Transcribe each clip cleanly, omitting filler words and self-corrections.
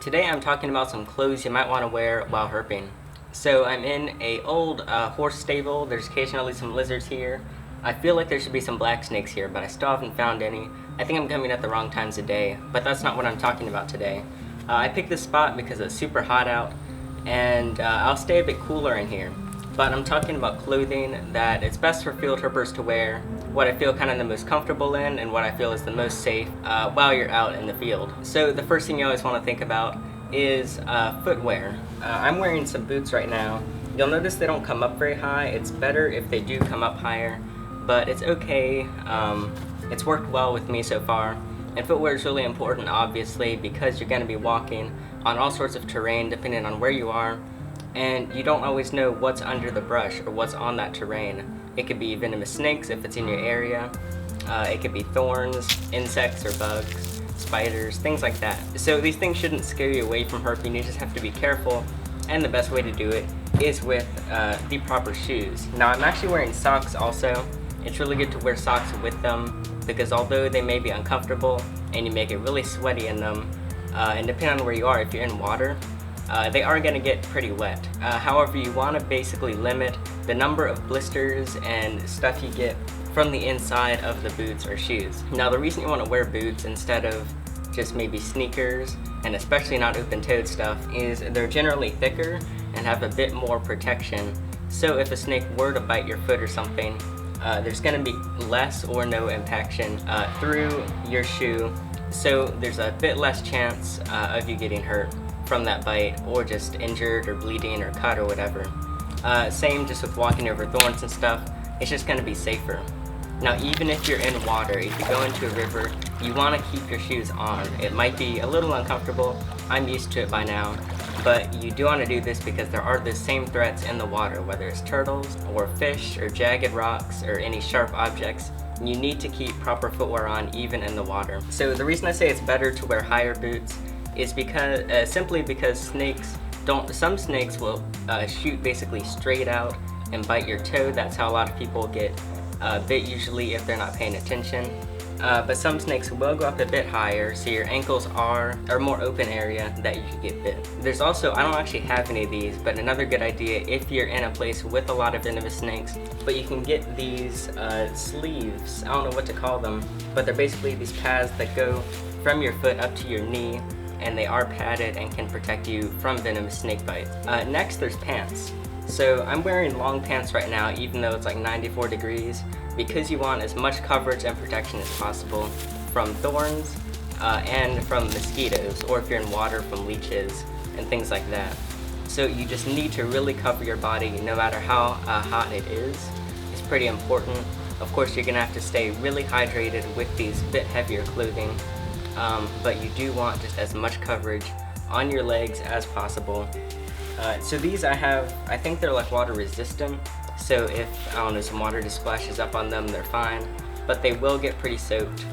Today I'm talking about some clothes you might want to wear while herping. So I'm in a old horse stable. There's occasionally some lizards here. I feel like there should be some black snakes here, but I still haven't found any. I think I'm coming at the wrong times of day, but that's not what I'm talking about today. I picked this spot because it's super hot out, and I'll stay a bit cooler in here. But I'm talking about clothing that it's best for field herpers to wear, what I feel kind of the most comfortable in, and what I feel is the most safe while you're out in the field. So the first thing you always want to think about is footwear. I'm wearing some boots right now. You'll notice they don't come up very high. It's better if they do come up higher, but it's okay. It's worked well with me so far. And footwear is really important, obviously, because you're going to be walking on all sorts of terrain depending on where you are, and you don't always know what's under the brush or what's on that terrain. It could be venomous snakes if it's in your area. It could be thorns, insects or bugs, spiders, things like that. So these things shouldn't scare you away from herping. You just have to be careful, and the best way to do it is with the proper shoes. Now I'm actually wearing socks also. It's really good to wear socks with them because although they may be uncomfortable and you may get really sweaty in them, and depending on where you are, if you're in water, they are going to get pretty wet. However, you want to basically limit the number of blisters and stuff you get from the inside of the boots or shoes. Now the reason you want to wear boots instead of just maybe sneakers, and especially not open-toed stuff, is they're generally thicker and have a bit more protection. So if a snake were to bite your foot or something, there's going to be less or no impaction through your shoe. So there's a bit less chance of you getting hurt from that bite, or just injured or bleeding or cut or whatever. Same just with walking over thorns and stuff. It's just going to be safer. Now even if you're in water, if you go into a river, you want to keep your shoes on. It might be a little uncomfortable. I'm used to it by now. But you do want to do this because there are the same threats in the water, whether it's turtles or fish or jagged rocks or any sharp objects. You need to keep proper footwear on even in the water. So the reason I say it's better to wear higher boots is because simply because some snakes will shoot basically straight out and bite your toe. That's how a lot of people get bit usually if they're not paying attention. But some snakes will go up a bit higher, so your ankles are a more open area that you could get bit. There's also, I don't actually have any of these, but another good idea if you're in a place with a lot of venomous snakes, but you can get these sleeves. I don't know what to call them, but they're basically these pads that go from your foot up to your knee, and they are padded and can protect you from venomous snake bites. Next, there's pants. So I'm wearing long pants right now, even though it's like 94 degrees, because you want as much coverage and protection as possible from thorns and from mosquitoes, or if you're in water, from leeches and things like that. So you just need to really cover your body no matter how hot it is. It's pretty important. Of course, you're gonna have to stay really hydrated with these bit heavier clothing, but you do want just as much coverage on your legs as possible. So these I think they're like water resistant, so if, I don't know, some water just splashes up on them, they're fine, but they will get pretty soaked.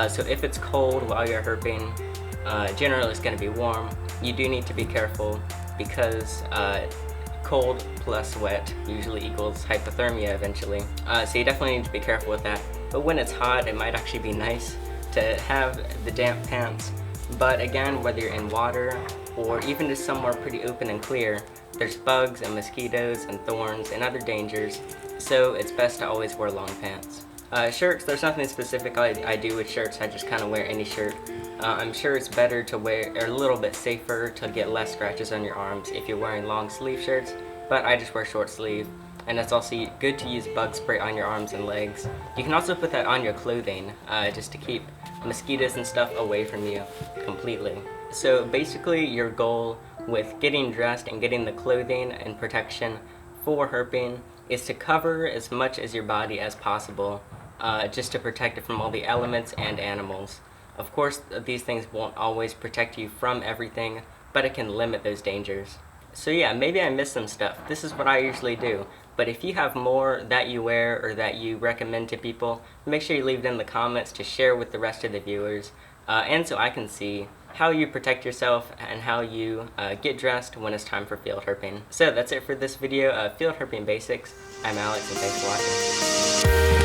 So if it's cold while you're herping, generally it's going to be warm. You do need to be careful because cold plus wet usually equals hypothermia eventually. So you definitely need to be careful with that. But when it's hot, it might actually be nice to have the damp pants. But again, whether you're in water or even just somewhere pretty open and clear, there's bugs and mosquitoes and thorns and other dangers, so it's best to always wear long pants. Shirts, there's nothing specific I do with shirts. I just kind of wear any shirt. I'm sure it's better to wear, or a little bit safer to get less scratches on your arms if you're wearing long sleeve shirts, but I just wear short sleeve. And it's also good to use bug spray on your arms and legs. You can also put that on your clothing just to keep mosquitoes and stuff away from you completely. So basically your goal with getting dressed and getting the clothing and protection for herping is to cover as much as your body as possible, just to protect it from all the elements and animals. Of course, these things won't always protect you from everything, but it can limit those dangers. So yeah, maybe I missed some stuff. This is what I usually do. But if you have more that you wear or that you recommend to people, make sure you leave it in the comments to share with the rest of the viewers, and so I can see how you protect yourself and how you get dressed when it's time for field herping. So that's it for this video of Field Herping Basics. I'm Alex, and thanks for watching.